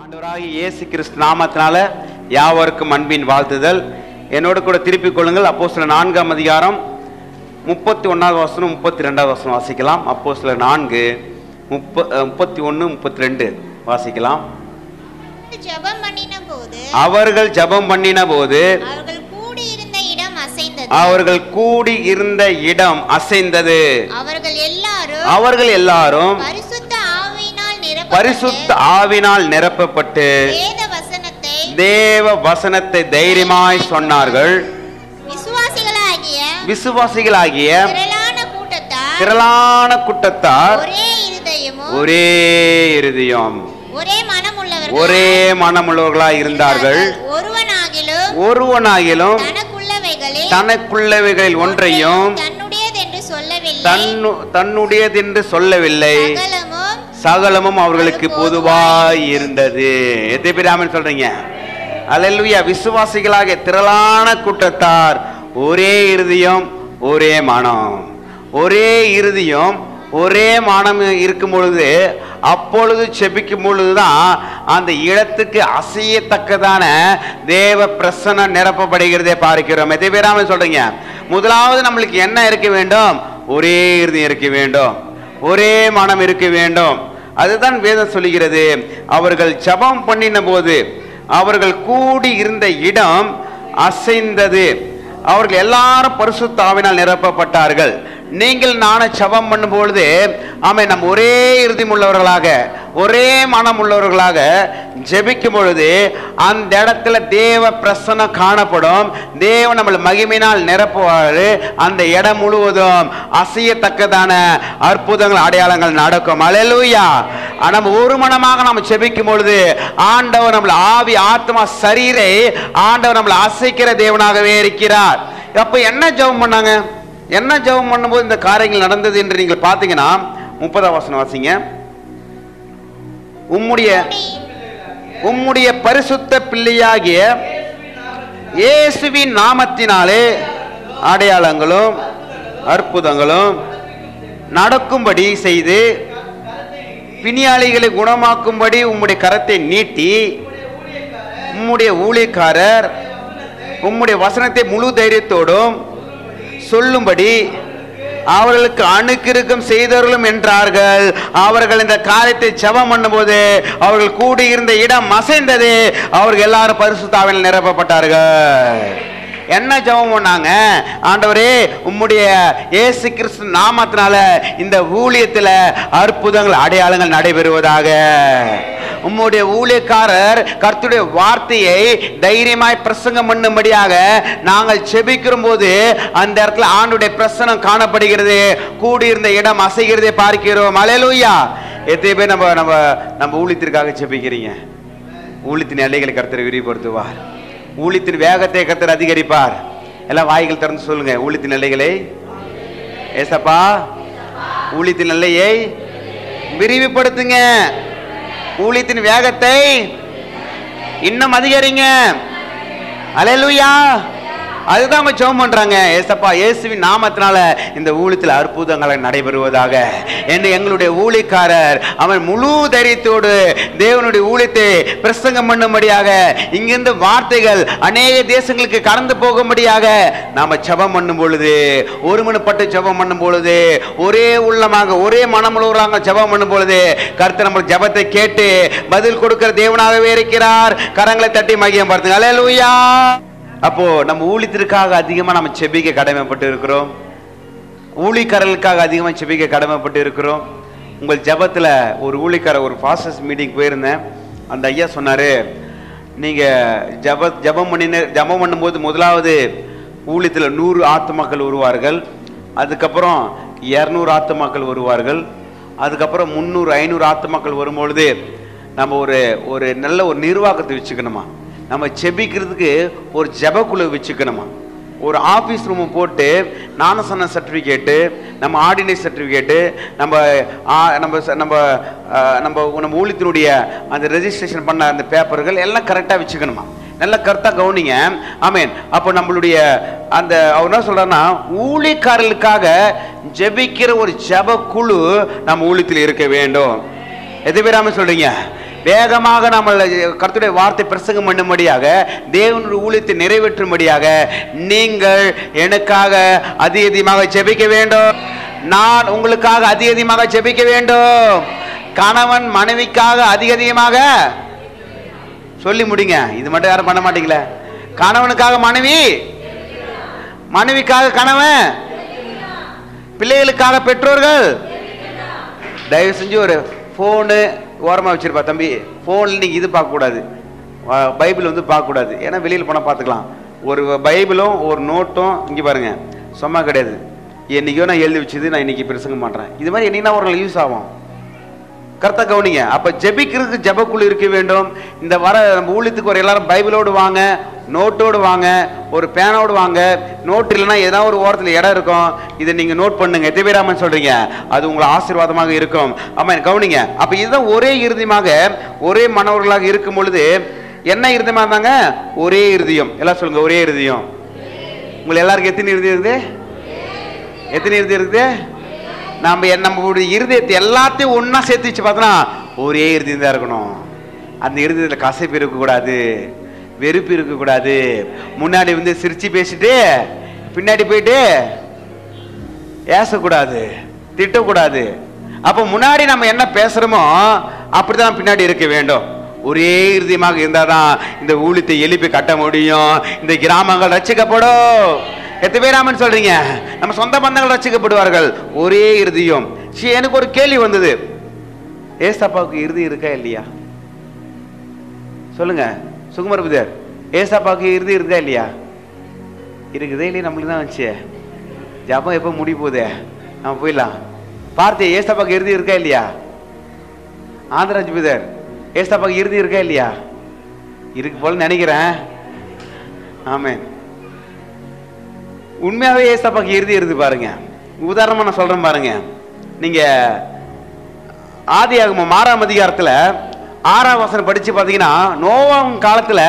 ஆண்டவராகிய இயேசு கிறிஸ்து நாமத்தினால யாவருக்கும் அன்பின் வாழ்த்துதல். என்னோடு கூட திருப்பிக் கொள்ளுங்கள். அப்போஸ்தலர் 4ஆம் அதிகாரம் 31வது வசனம் 32வது வசனம் வாசிக்கலாம். அப்போஸ்தலர் 4 31 32 வாசிக்கலாம். அவர்கள் ஜெபம் பண்ணின போது அவர்கள் கூடி இருந்த இடம் அசைந்தது. அவர்கள் எல்லாரும் பரிசுத்த ஆவினால் நிரப்பப்பட்டு தேவ வசனத்தை தைரியமாய் சொன்னார்கள். விசுவாசிகளாகிய திரளான கூட்டத்தார் ஒரே இருதயம் ஒரே மனமுள்ளவர்களாய் இருந்தார்கள். ஒருவனாகிலும் தனக்குள்ளவைகளில் ஒன்றையும் தன்னுடையதென்று சொல்லவில்லை. சகலமும் அவர்களுக்கு பொதுவாய் இருந்தது. எத்தனை பேர் ஆமென் சொல்றீங்க? அல்லேலூயா. விசுவாசிகளாகிய திரளான கூட்டத்தார் ஒரே இருதயம் ஒரே மனம். ஒரே இருதயம் ஒரே மனம் இருக்கும் பொழுது, அப்பொழுது செபிக்கும் பொழுதுதான் அந்த இடத்துக்கு அசையத்தக்கதான தேவ பிரசன்னம் நிரப்பப்படுகிறதே பார்க்கிறோம். எத்தனை பேர் ஆமென் சொல்றீங்க? முதலாவது நம்மளுக்கு என்ன இருக்க வேண்டும்? ஒரே இருதயம் இருக்க வேண்டும், ஒரே மனம் இருக்க வேண்டும். அதுதான் வேதம் சொல்லுகிறது. அவர்கள் ஜெபம் பண்ணின போது அவர்கள் கூடி இருந்த இடம் அசைந்தது. அவர்கள் எல்லாரும் பரிசுத்த ஆவியினால் நிரப்பப்பட்டார்கள். நீங்கள் நானும் ஜெபம் பண்ணும் பொழுது ஆமென், நம்ம ஒரே இருதயம் உள்ளவர்களாக ஒரே மனம் உள்ளவர்களாக ஜெபிக்கும் பொழுது அந்த இடத்துல தேவ பிரசன்னம் காணப்படும். தேவன் நம்மளை மகிமையினால் நிரப்புவார். அந்த இடம் முழுவதும் அசையத்தக்கதான அற்புதங்கள் அடையாளங்கள் நடக்கும். அல்லேலூயா. நம்ம ஒரு மனமாக நம்ம ஜெபிக்கும் பொழுது ஆண்டவர் நம்மளை ஆவி ஆத்மா சரீரை ஆண்டவர் நம்மளை அசைக்கிற தேவனாகவே இருக்கிறார். அப்ப என்ன ஜெபம் பண்ணாங்க? என்ன ஜெபம் பண்ணும்போது இந்த காரியங்கள் நடந்தது என்று நீங்கள் பார்த்தீங்கன்னா 30ஆம் வசனம் வாசிங்க. உம்முடைய பரிசுத்த பிள்ளையாகிய இயேசுவின் நாமத்தினாலே அடையாளங்களும் அற்புதங்களும் நடக்கும்படி செய்து பிணியாளிகளை குணமாக்கும்படி உம்முடைய கரத்தை நீட்டி உம்முடைய ஊழியக்காரர் உம்முடைய வசனத்தை முழு தைரியத்தோடும் சொல்லும்படி அவர்களுக்கு அணுக்கிருக்கம் செய்தவர்களும் என்றார்கள். அவர்கள் இந்த காரியத்தை ஜெபம் பண்ணும்போது அவர்கள் கூடியிருந்த இடம் அசைந்தது. அவர்கள் எல்லாரும் பரிசுத்த ஆவியினால் நிரப்பப்பட்டார்கள். என்ன ஜெபம் பண்ணாங்க? ஆண்டவரே, உம்முடைய இயேசு கிறிஸ்து நாமத்தினால இந்த ஊழியத்துல அற்புதங்கள் அடையாளங்கள் நடைபெறுவதாக. உம்முடைய ஊழியக்காரர் கர்த்தருடைய வார்த்தையை தைரியமாய் பிரசங்கம் பண்ணும்படியாக நாங்கள் செபிக்கிற போது அந்த இடத்துல ஆண்டுடைய பிரசன்னம் காணப்படுகிறது. கூடியிருந்த இடம் அசைகிறதை பார்க்கிறோம். அல்லேலூயா. எத்தனை பேர் நம்ம ஊழியத்திற்காக செபிக்கிறீங்க? ஊழியத்தின் எல்லைகளை கர்த்தர் விரிவுபடுத்துவார். ஊழியத்தின் வேகத்தை கர்த்தர் அதிகரிப்பார். எல்லாம் வாய்கள் திறந்து சொல்லுங்க, ஊழியத்தின் எல்லைகளை ஏசப்பா ஊழியத்தின் எல்லையை விரிவுபடுத்துங்க. ஊழியத்தின் வேகத்தை இன்னும் அதிகரிங்க. அல்லேலூயா. அதுதான் அவங்க ஜெபம் பண்றாங்க. ஏசப்பா இயேசுவின் நாமத்தினால இந்த ஊழியத்தில் அற்புதங்களை நடைபெறுவதாக என்று எங்களுடைய ஊழியக்காரர் அவன் முழு தைரியத்தோடு தேவனுடைய ஊழியத்தை பிரசங்கம் பண்ணும்படியாக இங்கிருந்து வார்த்தைகள் அநேக தேசங்களுக்கு கடந்து போகும்படியாக நாம ஜெபம் பண்ணும் பொழுது, ஒருமனப்பட்டு ஜெபம் பண்ணும் பொழுது, ஒரே உள்ளமாக ஒரே மனமுள்ளவராக ஜெபம் பண்ணும் பொழுது கர்த்தர் நம்ம ஜெபத்தை கேட்டு பதில் கொடுக்கிற தேவனாகவே இருக்கிறார். கரங்களை தட்டி மகிமை படுத்துங்க. அல்லேலூயா. அப்போ நம்ம ஊழியத்திற்காக அதிகமா நம்ம செபிக்க கடமைப்பட்டு இருக்கிறோம். ஊழியக்காரர்களுக்காக அதிகமா செபிக்க கடமைப்பட்டு இருக்கிறோம். உங்கள் ஜெபத்துல ஒரு ஊழியக்காரர் ஒரு ஃபாஸ்டர்ஸ் மீட்டிங் போயிருந்தேன். அந்த ஐயா சொன்னாரு, நீங்க ஜெபம் பண்ணும்போது முதலாவது ஊழியத்துல 100 ஆத்துமாக்கள் வருவார்கள். அதுக்கப்புறம் 200 ஆத்துமாக்கள் வருவார்கள். அதுக்கப்புறம் 300 500 ஆத்துமாக்கள் வரும்பொழுது நம்ம ஒரு நல்ல ஒரு நிர்வாகத்தை வச்சுக்கணுமா. நம்ம செபிக்கிறதுக்கு ஒரு ஜெபக்குழு வச்சுக்கணுமா. ஒரு ஆஃபீஸ் ரூம் போட்டு ஞானஸ்நான சர்டிஃபிகேட்டு, நம்ம ஆர்டினரி சர்டிஃபிகேட்டு, நம்ம ஊழியத்தினுடைய அந்த ரெஜிஸ்ட்ரேஷன் பண்ண அந்த பேப்பர்கள் எல்லாம் கரெக்டாக வச்சுக்கணுமா. நல்ல கருத்தாக கவனிங்க. ஆமேன். அப்போ நம்மளுடைய அந்த அவர் என்ன சொல்றாருன்னா, ஊழியக்காரர்களுக்காக ஜெபிக்கிற ஒரு ஜெபக்குழு நம்ம ஊழியத்தில் இருக்க வேண்டும். எது பேராம சொல்றீங்க? வேகமாக நம்ம கர்த்தருடைய வார்த்தை பிரசங்கம் பண்ணும்படியாக, தேவனுடைய ஊழியத்தை நிறைவேற்றும்படியாக நீங்கள் எனக்காக அதிகமாக ஜெபிக்க வேண்டும். நான் உங்களுக்காக அதிகமாக ஜெபிக்க வேண்டும். கணவன் மனைவிக்காக அதிகமாக சொல்லி முடிங்க. இது மட்டும் யாரும் பண்ண மாட்டீங்களே. கணவனுக்காக மனைவி, மனைவிக்காக கணவன், பிள்ளைகளுக்காக பெற்றோர்கள். தயவு செஞ்சு ஒரு ஃபோனு ஓரமாக வச்சிருப்பா தம்பி. ஃபோனில் நீங்கள் இது பார்க்கக்கூடாது, பைபிள் வந்து பார்க்கக்கூடாது. ஏன்னா வெளியில் போனால் பார்த்துக்கலாம். ஒரு பைபிளும் ஒரு நோட்டும் இங்கே பாருங்க சும்மா கிடையாது. என்னைக்கோ நான் எழுதி வச்சது நான் இன்னைக்கு பிரசங்க மாட்டேன். இது மாதிரி என்னைக்குனா ஒரு நாள் யூஸ் ஆகும். கரெக்டாக கவனிங்க. அப்போ ஜெபிக்கிறதுக்கு ஜெபக்குழு இருக்க வேண்டும். இந்த வர நம்ம ஊழியத்துக்கு வர எல்லாரும் பைபிளோடு வாங்க, நோட்டோடு வாங்க, ஒரு பேனோடு வாங்க. நோட் இல்லைன்னா ஏதாவது ஒரு ஓரத்தில் இடம் இருக்கும், இதை நீங்கள் நோட் பண்ணுங்க. எத்தனை பேராமன்னு சொல்கிறீங்க, அது உங்களை ஆசீர்வாதமாக இருக்கும். ஆமாம், கவனிங்க. அப்போ இதுதான் ஒரே இறுதியமாக ஒரே மனவர்களாக இருக்கும் பொழுது என்ன இருதயமாக இருந்தாங்க? ஒரே இருதயம். எல்லாம் சொல்லுங்க, ஒரே இருதயம். உங்களுக்கு எல்லாருக்கும் எத்தனை இருதயம் இருக்குது? எத்தனை இருதயம் இருக்குது? நம்மளுடைய இருதயத்தை எல்லாத்தையும் ஒன்னா சேர்த்து வச்சு பார்த்தோன்னா ஒரே இருதயம் தான் இருக்கணும். அந்த இருதயத்தில் கசைப்பு இருக்கக்கூடாது, வெறுப்பு இருக்கக்கூடாது. முன்னாடி வந்து சிரிச்சு பேசிட்டு பின்னாடி போயிட்டு ஏசக்கூடாது, திட்டக்கூடாது. அப்போ முன்னாடி நம்ம என்ன பேசுறோமோ அப்படிதான் பின்னாடி இருக்க வேண்டும். ஒரே இருதயமாக இருந்தாதான் இந்த ஊழியத்தை எழுப்பி கட்ட முடியும். இந்த கிராமங்கள் ரட்சிக்கப்படும். எத்தனை பேர் ஆமென் சொல்றீங்க? நம்ம சொந்த பந்தங்கள் ரட்சிக்கப்படுவார்கள். ஒரே இருதயம். எனக்கு ஒரு கேள்வி வந்தது, ஏசாப்பாவுக்கு இருதயம் இருக்கா இல்லையா? சொல்லுங்க சுகுமார் புதர், ஏசாப்பாவுக்கு இருதயம் இருக்கா இல்லையா? இருக்குதே இல்லையா? நம்மளுக்கு தான் வந்துச்சு. ஜபம் எப்போ முடி போதே, நம்ம போயிடலாம். பார்த்து ஏசாப்பாவுக்கு இருதயம் இருக்கா இல்லையா? ஆந்திராஜ் புதர், ஏசாப்பாவுக்கு இருதயம் இருக்கா இல்லையா? இருக்கு போல நினைக்கிறேன். ஆமென். உண்மையாவே ஏசாப்பாக்கு இறுதி இருந்து பாருங்க. உதாரணமா நான் சொல்றேன் பாருங்க. நீங்க ஆதியாகமம் 6ஆம் அதிகாரத்துல 6ஆம் வசனம் படிச்சு பாத்தீங்கன்னா, நோவாவின் காலத்துல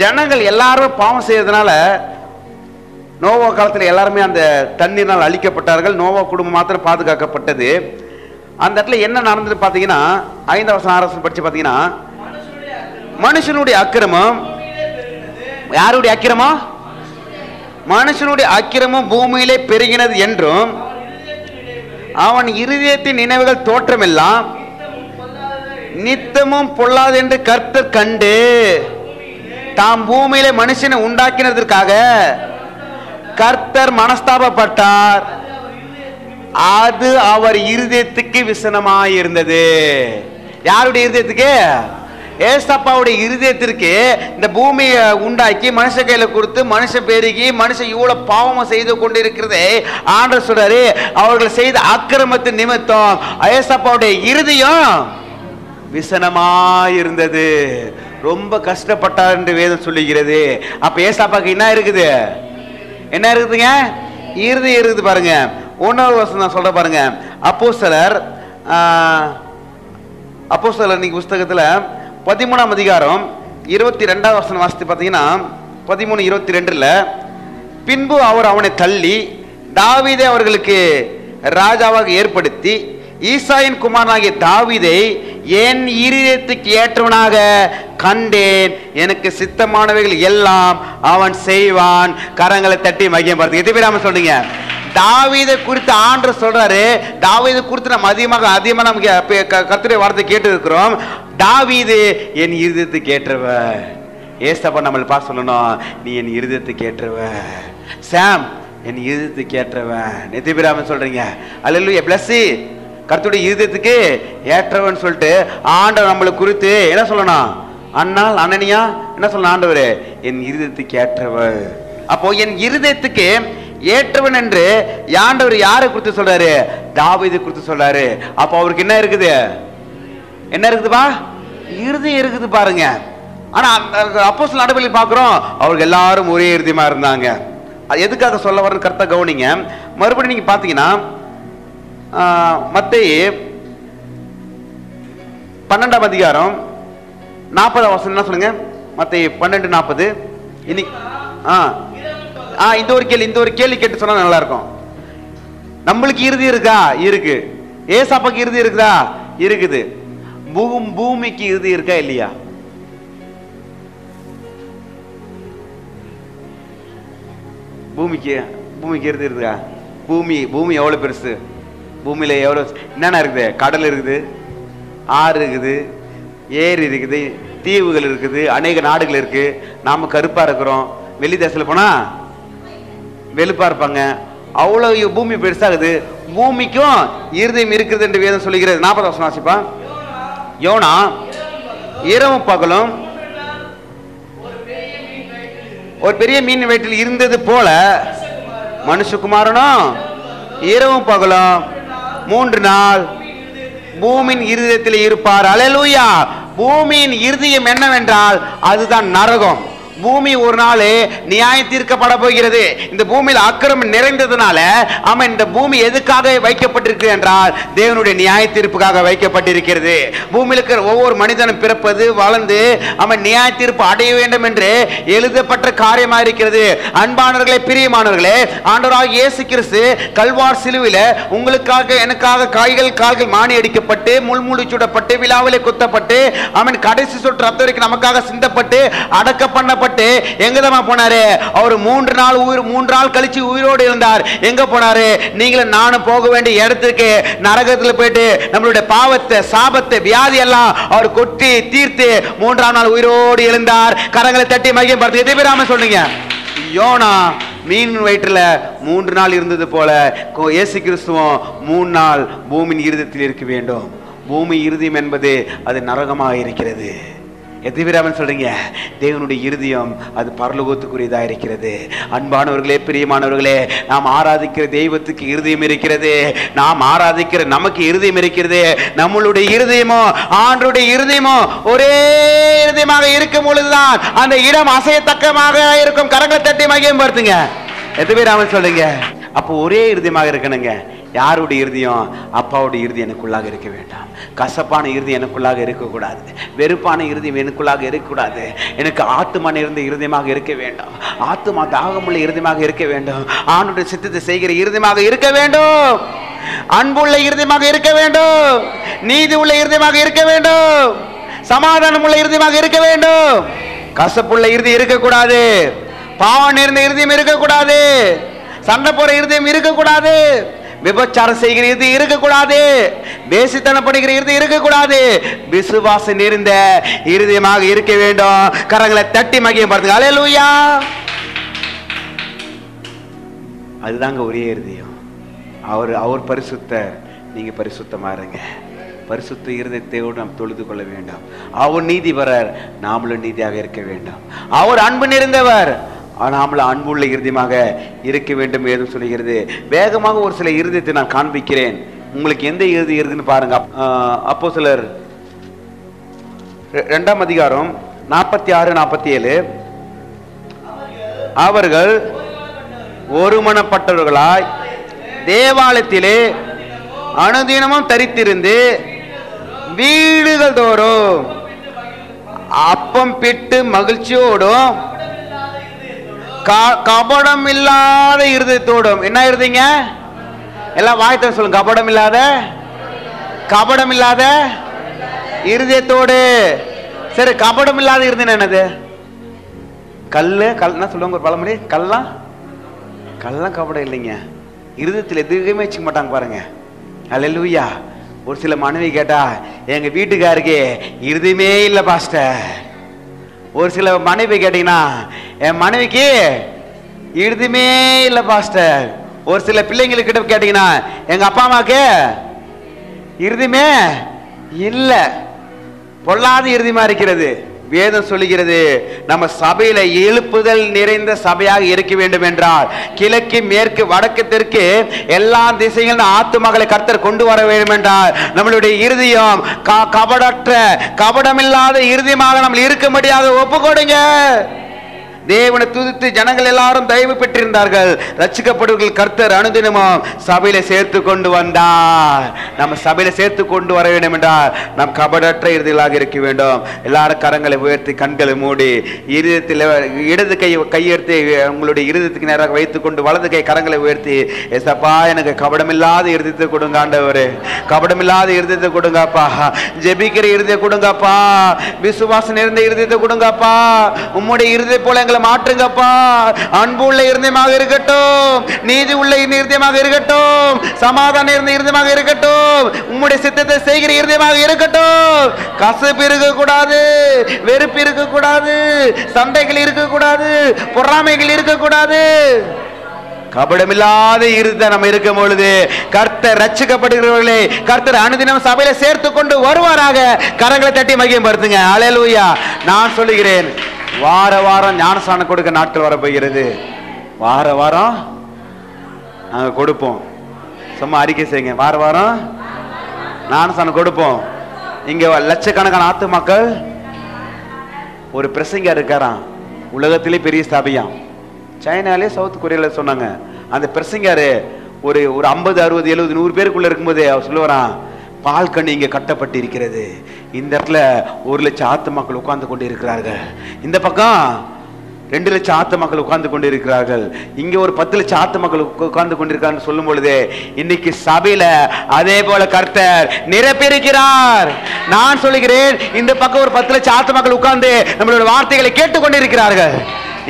ஜனங்கள் எல்லாரும் பாவம் செய்யறதுனால நோவா காலத்துல எல்லாருமே அந்த தண்ணீர்னால் அழிக்கப்பட்டார்கள். நோவா குடும்பம் மாத்திரம் பாதுகாக்கப்பட்டது. அந்த இடத்துல என்ன நடந்தது பாத்தீங்கன்னா, 5ஆம் வசனம் 6ஆம் வசனம் படிச்சு பாத்தீங்கன்னா, மனுஷனுடைய அக்கிரமம், யாருடைய அக்கிரமம்? மனுஷனுடைய அக்கிரமம் பூமியிலே பெருகினது என்றும் அவன் இருதயத்தின் நினைவுகள் தோற்றமெல்லாம் நித்தமும் பொல்லாது என்று கர்த்தர் கண்டு தாம் பூமியிலே மனுஷனை உண்டாக்கினதற்காக கர்த்தர் மனஸ்தாபப்பட்டார். அது அவர் இருதயத்துக்கு விசனமாயிருந்தது. யாருடைய இருதயத்துக்கு? ஏசப்பாவுடைய இருதயத்திற்கு. இந்த பூமியை உண்டாக்கி மனுஷ கையில கொடுத்து மனுஷன் பெருகி மனுஷன் இவ்வளவு பாவம் செய்து கொண்டிருக்கிறதே ஆண்டவர் சொல்றாரு, அவர்கள் செய்த அக்கிரமத்தின் நிமித்தம் ஏசப்பாவுடைய இருதயம் விசனமாயிருந்தது, ரொம்ப கஷ்டப்பட்டார் என்று வேதம் சொல்லுகிறது. அப்ப ஏசப்பாக்கு என்ன இருக்குது? என்ன இருக்குதுங்க? இருதயம் இருக்குது பாருங்க. 1ஆவது வசனம் நான் சொல்ற பாருங்க. அப்போஸ்தலர் நீங்க புஸ்தகத்துல 13ஆம் அதிகாரம் 22ஆம் வசனம் வாசித்து பார்த்தீங்கன்னா, 13:22 பின்பு அவர் அவனை தள்ளி தாவீதை அவர்களுக்கு ராஜாவாக ஏற்படுத்தி ஈசாயின் குமாரனாகிய தாவீதை என் இருதயத்துக்கு ஏற்றவனாக கண்டேன், எனக்கு சித்தமானவைகள் எல்லாம் அவன் செய்வான். கரங்களை தட்டி மகிமை பார்த்து எத்தனை பேர் ஆமென் சொல்றீங்க? தாவீதை குறித்து ஆண்டவர் சொல்றாரு. தாவீதை குறித்து நம்ம அதிகமாக நமக்கு கர்த்தருடைய வார்த்தை கேட்டு இருக்கிறோம். தாவீது என் இருதயத்துக்கு ஏற்றவ. ஏசப்பா நம்மளை பார்த்து சொல்லணும், நீ என் இருதயத்துக்கு ஏற்றவ. சாம் என் இருதயத்துக்கு ஏற்றவன். எத்தனை பேர் ஆமென் சொல்றீங்க? அல்லேலூயா. பிளஸ் கர்த்தருடைய இருதயத்துக்கு ஏற்றவன் சொல்லிட்டு ஆண்டவர் நம்மளை குறித்து என்ன சொல்லணும்? அனனியா என்ன சொல்லணும்? ஆண்டவர் என் இருதயத்துக்கு ஏற்றவர். அப்போ என் இருதயத்துக்கு ஏற்றவன் என்று ஆண்டவர் யாரை குறித்து சொல்றாரு? தாவீதை குறித்து சொல்றாரு. அப்போ அவருக்கு என்ன இருக்குது? என்ன இருக்குதுப்பா? இருதயம் இருக்குது பாருங்க. ஆனா அப்போஸ்தலர் நடவடிக்கையில் பார்க்கிறோம், அவர்கள் எல்லாரும் ஒரே இருதயமா இருந்தாங்க. அது எதுக்காக சொல்ல வரன்னு கரெக்டா கவனிங்க. மறுபடியும் நீங்க பாத்தீங்கன்னா மத்தேயு 12ஆம் அதிகாரம் 40ஆம் வசனம் என்ன சொல்லுங்க? மத்தேயு 12:40. இன்னைக்கு இந்த ஒரு கேள்வி கேட்டு சொன்னா நல்லா இருக்கும். நம்மளுக்கு இறுதி இருக்கா? இருக்கு. ஏசாப்பாக்கு இறுதி இருக்குதா? இருக்குது. பூமிக்கு இறுதி இருக்கா இல்லையா? பூமிக்கு இறுதி இருக்கா? பூமி எவ்வளவு பெருசு? பூமியில எவ்வளவு என்னென்ன இருக்குது? கடல் இருக்குது, ஆறு இருக்குது, ஏரி இருக்குது, தீவுகள் இருக்குது, அநேக நாடுகள் இருக்கு. நாம கருப்பா இருக்கிறோம். வெளி தேசத்துல போனா வெளுப்பா இருப்பாங்க. அவ்வளவு பூமி பெருசாகுது. பூமிக்கும் இருதயம் இருக்குது என்று வேதம் சொல்லுகிறது. 40 வசனம் வாசிப்பா. யோனா இரவும் பகலும் ஒரு பெரிய மீன் வயிற்றில் இருந்தது போல மனுஷகுமாரனும் இரவும் பகலும் 3 நாள் பூமியின் இருதயத்தில் இருப்பார். அல்லேலூயா. பூமியின் இருதயம் என்னவென்றால் அதுதான் நரகம். பூமி ஒரு நாள் நியாயம் தீர்க்கப்பட போகிறது. இந்த பூமியில் அக்கிரமம் நிறைந்ததுனால ஆமா, இந்த பூமி எதுக்காக வைக்கப்பட்டிருக்கிறது என்றால் தேவனுடைய நியாய தீர்ப்புக்காக வைக்கப்பட்டிருக்கிறது. பூமியில் இருக்கிற ஒவ்வொரு மனிதனும் பிறப்பது, வளர்ந்து அவன் நியாய தீர்ப்பு அடைய வேண்டும் என்று எழுதப்பட்ட காரியமாக இருக்கிறது. அன்பானவர்களே, பிரியமானவர்களே, ஆண்டவராகிய இயேசு கிறிஸ்து கல்வார் சிலுவையில உங்களுக்காக எனக்காக கால்கள் மாணி அடிக்கப்பட்டு, முள்மூடி சுடப்பட்டு, விழாவிலே குத்தப்பட்டு, அவன் கடைசி சொட்டு ரத்தம் வரைக்கும் நமக்காக சிந்தப்பட்டு, அடக்க பண்ணப்பட்டு எங்கதமா போனாரு? அவர் 3 நாள் கழிச்சு உயிரோடு இருந்தார். எங்க போனாரு? நீங்களும் நானும் போக வேண்டிய இடத்துக்கு, நரகத்தில் போயிட்டு நம்மளுடைய பாவத்தை, சாபத்தை, வியாதி எல்லாம் அவர் கொட்டி தீர்த்து 3ஆம் நாள் உயிரோடு எழுந்தார். கரங்களை தட்டி மகிமை பார்த்து எதை பேராம சொல்லுங்க. யோனா மீன் வயிற்றுல 3 நாள் இருந்தது போல இயேசு கிறிஸ்துவும் 3 நாள் பூமியின் இருதயத்தில் இருக்க வேண்டும். பூமி இருதயம் என்பது அது நரகமாக இருக்கிறது. எதிராமன் சொல்றீங்க. தேவனுடைய இருதயம் அது பரலோகத்துக்குரியதாக இருக்கிறது. அன்பானவர்களே, பிரியமானவர்களே, நாம் ஆராதிக்கிற தெய்வத்துக்கு இருதயம் இருக்கிறது. நாம் ஆராதிக்கிற நமக்கு இருதயம் இருக்கிறது. நம்மளுடைய இருதயமோ ஆண்டவருடைய இருதயமோ ஒரே இருதயமாக இருக்கும் பொழுதுதான் அந்த இடம் அசையத்தக்கமாக இருக்கும். கரங்களை தட்டி மகிமையும் படுத்துங்க. எதிராமன் சொல்றீங்க. அப்போ ஒரே இருதயமாக இருக்கணுங்க. யாருடைய இருதயம்? அப்பாவுடைய இருதயம் எனக்குள்ளாக இருக்க வேண்டாம். கசப்பான இருதயம் எனக்குள்ளாக இருக்கக்கூடாது. வெறுப்பான இருதயம் எனக்குள்ளாக இருக்கக்கூடாது. எனக்கு ஆத்துமான இருந்த இருதயமாக இருக்க வேண்டும். ஆத்துமா தாகமுள்ள இருதயமாக இருக்க வேண்டும். ஆணுடைய சித்தத்தை செய்கிற இருதயமாக இருக்க வேண்டும். அன்புள்ள இருதயமாக இருக்க வேண்டும். நீதி உள்ள இருதயமாக இருக்க வேண்டும். சமாதானம் உள்ள இருதயமாக இருக்க வேண்டும். கசப்புள்ள இருதயம் இருக்கக்கூடாது. பாவம் நேர்ந்த இருதயம் இருக்கக்கூடாது. சண்டை போற இருதயம் இருக்கக்கூடாது. விபச்சாரம் செய்கிற இது இருக்கக்கூடாது. பேசித்தனம் பண்ணுகிற இது இருக்கக்கூடாது. விசுவாசம் நிறைந்த இருதயமாக இருக்க வேண்டும். கரங்களை தட்டி மகிமை பாருங்க. அல்லேலூயா. அதுதாங்க ஒரே இருதயம். அவர் பரிசுத்தர், நீங்க பரிசுத்தமா இருங்க. பரிசுத்த இருதயத்தோடு நாம் தொழுது கொள்ள வேண்டும். அவர் நீதிபரர், நாமளும் நீதியாக இருக்க வேண்டும். அவர் அன்பு நிறைந்தவர், நாமளும் அன்புள்ள இருதயமாக இருக்க வேண்டும் என்று சொல்லுகிறது. வேகமாக ஒரு சில இருதயத்தை நான் காண்பிக்கிறேன். உங்களுக்கு எந்த இருதயம் இருக்குன்னு பாருங்க. அப்போஸ்தலர் 2ஆம் அதிகாரம் 46-47. அவர்கள் ஒருமனப்பட்டவர்களாய் தேவாலயத்திலே அனுதினமும் தரித்திருந்து வீடுகள் தோறும் அப்பம் பிட்டு மகிழ்ச்சியோடும் கபடம் இல்லாத இருதயத்தோடும். என்ன இருந்தீங்க? எல்லாம் வாய்த்த சொல்லுங்க. கபடம் இல்லாத இருதயத்தோடு. சரி, கபடம் இல்லாத இருந்தேன் என்னது? கல் சொல்லுவாங்க ஒரு பழமொழி. கல்லாம் கபடம் இல்லைங்க. இருதயத்தில் எதுவுமே வச்சுக்க மாட்டாங்க பாருங்க. அல்லேலூயா. ஒரு சில மனைவி கேட்டா, எங்க வீட்டுக்காருக்கு இருதயமே இல்லை பாஸ்டர். ஒரு சில மனைவி கேட்டீங்கன்னா, என் மனைவிக்கு இருதயமே இல்லை பாஸ்டர். ஒரு சில பிள்ளைங்களுக்கு கேட்டீங்கன்னா, எங்க அப்பா அம்மாக்கு இருதயமே இல்லை. பொல்லாத இருதயமா இருக்கிறது. வேதம் சொல்லுகிறது, நம்ம சபையில எழுப்புதல் நிறைந்த சபையாக இருக்க வேண்டும் என்றால் கிழக்கு மேற்கு வடக்கு தெற்கு எல்லா திசைகளிலும் ஆத்துமகளை கர்த்தர் கொண்டு வர வேண்டும் என்றால் நம்மளுடைய இருதயம் கபடற்ற கபடமில்லாத இருதயமாக நம்ம இருக்கும்படியாக ஒப்பு கொடுங்க. தேவனை துதித்து ஜனங்கள் எல்லாரும் தயவு பெற்றிருந்தார்கள். ரட்சிக்கப்படுவர்கள் கர்த்தர் அனுதினமும் சபையில சேர்த்து கொண்டு வந்தார். நம்ம சபையில சேர்த்து கொண்டு வர வேண்டும் என்றால் நாம் கபடற்ற இருதயங்களாக இருக்க வேண்டும். எல்லாரும் கரங்களை உயர்த்தி கண்களை மூடி இருதயத்தில் இடது கையெடுத்து உங்களுடைய இருதயத்துக்கு நேராக வைத்துக் கொண்டு வலது கை கரங்களை உயர்த்தி, ஏசப்பா எனக்கு கபடமில்லாத இருதயத்தை கொடுங்க ஆண்டவரே, கபடமில்லாத இருதயத்தை கொடுங்கப்பா, ஜெபிக்கிற இருதயம் கொடுங்கப்பா, விசுவாசம் நிறைந்த இருதயத்தை கொடுங்கப்பா, உம்முடைய இருதயம் போல எங்களை மாற்றுங்கப்பா. அன்பு உள்ள இருதயமாக இருக்கட்டும், நீதி உள்ள இருதயமாக இருக்கட்டும், சமாதானம் இருந்த இருதயமாக இருக்கட்டும், உம்முடைய சித்தத்தை செய்கிற இருதயமாக இருக்கட்டும். கசப்பு இருக்கக்கூடாது, வெறுப்பு இருக்கக்கூடாது, சண்டைகள் இருக்கக்கூடாது, பொறாமைகள் இருக்கக்கூடாது. கபடமில்லாத இருதயம் நம்ம இருக்கும் பொழுது கர்த்தர் ரட்சிக்கப்படுகிறவர்களே கர்த்தர் அனுதினம் சபையில சேர்த்து கொண்டு வருவாராக. கரங்களை தட்டி மகிமைப்படுத்துங்க. அல்லேலூயா. நான் சொல்லுகிறேன், வார வாரம் ஞானஸ்நானம் கொடுக்க நாட்கள் வரப்போகிறது. வார வாரம் நாங்க கொடுப்போம். சும்மா அறிக்கை செய்யுங்க, வார வாரம் ஞானஸ்நானம் கொடுப்போம். இங்க லட்சக்கணக்கான ஆத்துமாக்கள். ஒரு பிரசங்கர் இருக்காராம், உலகத்திலே பெரிய ஸ்தாபியாம், சைனாலே சவுத் கொரியால சொன்னாங்க. அந்த பிரசங்கர் ஒரு 50 60 70 100 பேருக்குள்ள இருக்கும்போது அவர் சொல்லுவாராம், பால் கண்ணி இங்க கட்டப்பட்டு இருக்கிறது, இந்த இடத்துல 1 லட்சம் ஆத்துமாக்கள் உட்கார்ந்து கொண்டு இருக்கிறார்கள், இந்த பக்கம் 2 லட்சம் ஆத்துமாக்கள் உட்கார்ந்து கொண்டு இருக்கிறார்கள், இங்க ஒரு 10 லட்சம் ஆத்துமாக்கள் உட்கார்ந்து கொண்டிருக்கான்னு சொல்லும் பொழுது இன்னைக்கு சபையில அதே போல கர்த்தர் நிரப்பியிருக்கிறார். நான் சொல்லுகிறேன், இந்த பக்கம் ஒரு 10 லட்சம் ஆத்துமாக்கள் உட்கார்ந்து நம்மளுடைய வார்த்தைகளை கேட்டுக்கொண்டிருக்கிறார்கள்.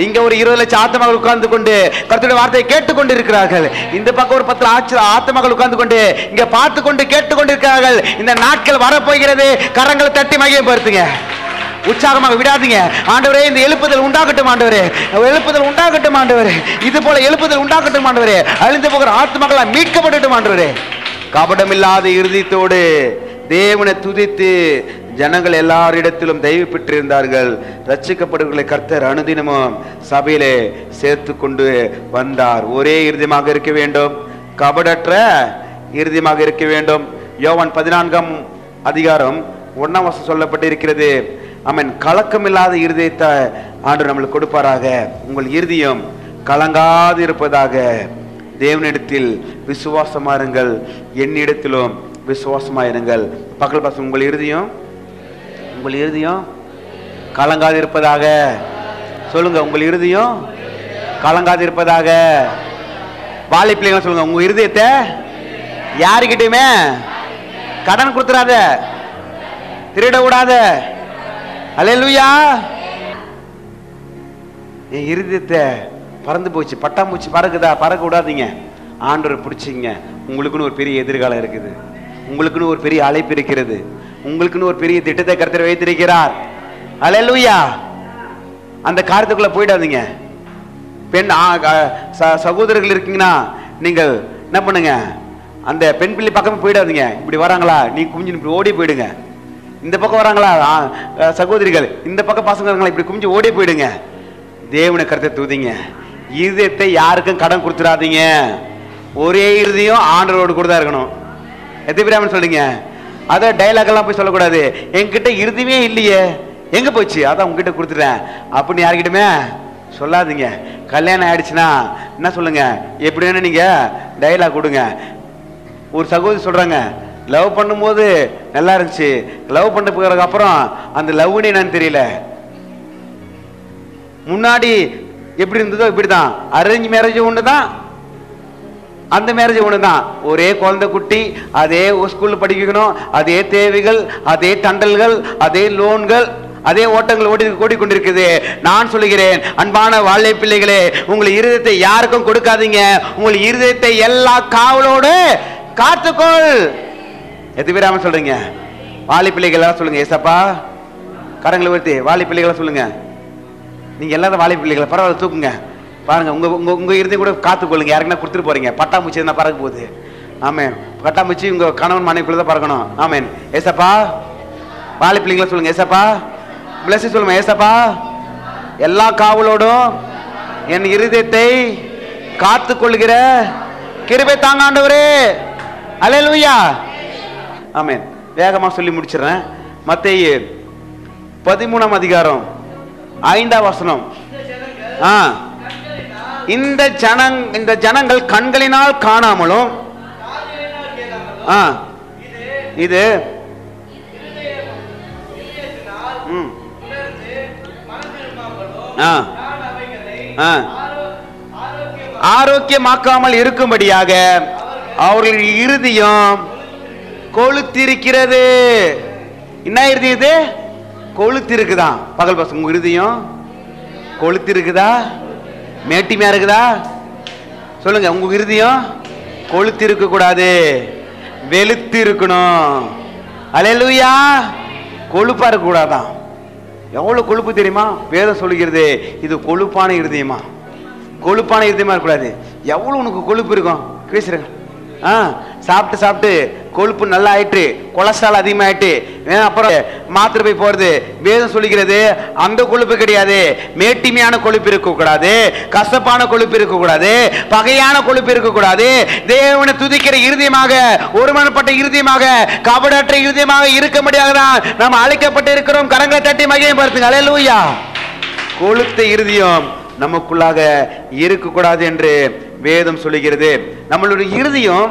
இங்க ஒரு 20 லட்சம் ஆத்துமாக்கள் உட்கார்ந்து கொண்டு கர்த்தருடைய வார்த்தையை கேட்டுக்கொண்டு இருக்கிறார்கள். இந்த பக்கம் ஒரு 10 லட்சம் ஆத்துமாக்கள் உட்கார்ந்து கொண்டு இங்க பார்த்து கொண்டு கேட்டுக்கொண்டிருக்கிறார்கள். இந்த நாட்கள் வரப்போகிறது. கரங்களை தட்டி மகிமைப்படுத்துங்க, உற்சாகமாக விடாதீங்க. ஆண்டவரே, இந்த எழுப்புதல் உண்டாகட்டும் ஆண்டவரே, எழுப்புதல் உண்டாகட்டும் ஆண்டவரே, இது போல எழுப்புதல் உண்டாகட்டும் ஆண்டவரே, அழிந்து போகிற ஆத்துமாக்கள் மீட்கப்படட்டும் ஆண்டவரே. கபடமில்லாத இருதயத்தோடு தேவனை துதித்து ஜனங்கள் எல்லாரிடத்திலும் தயவு பெற்றிருந்தார்கள். ரட்சிக்கப்படுவர்களை கர்த்தர் அனுதினமும் சபையிலே சேர்த்து கொண்டு வந்தார். ஒரே இருதயமாக இருக்க வேண்டும், கபடற்ற இருதயமாக இருக்க வேண்டும். யோவான் 14ஆம் அதிகாரம் 1ஆம் வசனம் சொல்லப்பட்டிருக்கிறது. ஆமென். கலக்கமில்லாத இருதயத்தை ஆண்டவர் நம்மளுக்கு கொடுப்பாராக. உங்கள் இருதயம் கலங்காது இருப்பதாக. தேவனிடத்தில் விசுவாசமாயிருங்கள், என்னிடத்திலும் விசுவாசமாயிருங்கள். பக்கல் பாசம், உங்கள் இருதயம் கலங்காது இருப்பதாக. சொல்லுங்க, உங்கள் இருதயம் கலங்காது இருப்பதாக. வாலி பிள்ளைங்க சொல்லுங்க, உங்க இருதயத்தை யாருக்கிட்டையுமே கடன் கொடுத்துறாத, திருட விடாத. அல்லேலூயா. என் இருதயத்தை பறந்து போச்சு, பட்டாம்பூச்சி பறக்குதா, பறக்க விடாதீங்க. ஆண்டவர் பிடிச்சிங்க. உங்களுக்குன்னு ஒரு பெரிய எதிர்காலம் இருக்குது, உங்களுக்குன்னு ஒரு பெரிய அழைப்பு இருக்கிறது, உங்களுக்குன்னு ஒரு பெரிய திட்டத்தை கர்த்தர் வைத்திருக்கிறார். அல்லேலூயா. அந்த காரியத்துக்குள்ள போயிடாதீங்க. பெண் சகோதரர்கள் இருக்கீங்கன்னா நீங்கள் என்ன பண்ணுங்க, அந்த பெண் பிள்ளை பக்கமே போயிடாதீங்க. இப்படி வராங்களா, நீ குமிஞ்சு இப்படி ஓடி போயிடுங்க. இந்த பக்கம் வராங்களா சகோதரிகள், இந்த பக்கம் பசங்க இருக்காங்களா, இப்படி குமிஞ்சு ஓடி போயிடுங்க. தேவனை கர்த்தர் தூதிங்க. இருதயத்தை யாருக்கும் கடன் கொடுத்துடாதீங்க. ஒரே இருதயம் ஆண்டவரோடு கூட தான் இருக்கணும். எத்தனை பேர் சொல்றீங்க? அதை டைலாக் எல்லாம் போய் சொல்லக்கூடாது. என்கிட்ட இருதயமே இல்லையே, எங்க போச்சு, அதான் உங்ககிட்ட கொடுத்துட்டேன் அப்படின்னு யாருக்கிட்டுமே சொல்லாதீங்க. கல்யாணம் ஆயிடுச்சுன்னா என்ன சொல்லுங்க, எப்படி வேணும் நீங்க டைலாக் கொடுங்க. ஒரு சகோதரி சொல்றாங்க, லவ் பண்ணும்போது நல்லா இருந்துச்சு, லவ் பண்ண போகிறதுக்கு அப்புறம் அந்த லவ்னு என்னன்னு தெரியல. முன்னாடி எப்படி இருந்ததோ இப்படிதான். அரேஞ்ச் மேரேஜ் ஒண்ணுதான், அந்த மேரேஜ் ஒண்ணுதான். ஒரே குழந்தை குட்டி, அதே ஸ்கூல்ல படிக்கணும், அதே தேவைகள், அதே தண்டல்கள், அதே லோன்கள், அதே ஓட்டங்கள் ஓடிக்கொண்டிருக்குது. நான் சொல்லுகிறேன், அன்பான வாழை பிள்ளைகளே, உங்கள் இருதயத்தை யாருக்கும் கொடுக்காதீங்க. உங்கள் இருதயத்தை எல்லா காவலோடு காத்துக்கொள். எத்தனை பேர் சொல்றீங்க? வாழை பிள்ளைகள் சொல்லுங்க, ஏசப்பா. கரங்களை உயர்த்தி வாழை பிள்ளைகளை சொல்லுங்க. நீங்க எல்லாரும் வாழை பிள்ளைகளை பரவாயில்ல, தூக்குங்க. பாருங்க, உங்க உங்க உங்க இருதையும் கூட காத்துக்கொள்ளுங்க. யாருக்குன்னா கொடுத்துட்டு போறீங்க. பட்டாம்பூச்சி இருந்தா பறக்க போகுது. ஆமேன். பட்டாம்பூச்சி உங்க கணவன் மனைவிக்குள்ள தான் பறக்கணும். ஆமேன். ஏசப்பா. வாழை பிள்ளைங்களை சொல்லுங்க, ஏசப்பா. பிளஸ் சொல்லுங்க, ஏசப்பா. எல்லா காவலோடும் என் இருதயத்தை காத்து கொள்கிற கிருபை தாங்க ஆண்டவரே. அல்லேலூயா. ஆமேன். வேகமா சொல்லி முடிச்சிடறேன். மத்தேயு 13ஆம் அதிகாரம் 5ஆம் வசனம். இந்த ஜனங்கள் கண்களினால் காணாமலும் இது ஆரோக்கியமாக்காமல் இருக்கும்படியாக அவர்களுடைய இருதயம் கொழுத்திருக்கிறது. என்ன இருதயம் இது? கொழுத்திருக்குதா? பகல் பசங்க உங்க இருதயம் கொழுத்திருக்குதா? மேட்டிமையா இருக்குதா? சொல்லுங்க. உங்க இருதயம் கொழுத்து இருக்க கூடாது, வெளுத்து இருக்கணும். அல்லேலூயா. கொழுப்பா இருக்க கூடாதான். எவ்வளவு கொழுப்பு தெரியுமா? வேதம் சொல்லுகிறது இது கொழுப்பான இருதயமா. கொழுப்பான இருதயமா இருக்கக்கூடாது. எவ்வளவு உனக்கு கொழுப்பு இருக்கும் பேசுறேன். சாப்பிட்டு சாப்பிட்டு கொழுப்பு நல்லா ஆயிட்டு, கொலஸ்ட்ரால் அதிகமாயிட்டு, அப்புறம் மாத்திரை போய் போறது. வேதம் சொல்லுகிறது அந்த கொழுப்பு கிடையாது. மேட்டிமையான கொழுப்பு இருக்கக்கூடாது, கசப்பான கொழுப்பு இருக்கக்கூடாது, பகையான கொழுப்பு இருக்கக்கூடாது. தேவனை துதிக்கிற இருதயமாக, ஒருமனப்பட்ட இருதயமாக, கபடற்ற இருதயமாக இருக்க முடியாதுதான் நாம் அழைக்கப்பட்டு இருக்கிறோம். கரங்களை தட்டி மகிமைப்படுத்துங்க. அல்லேலூயா. கொழுத்த இருதயம் நமக்குள்ளாக இருக்கக்கூடாது என்று வேதம் சொல்லுகிறது. நம்மளுடைய இருதயம்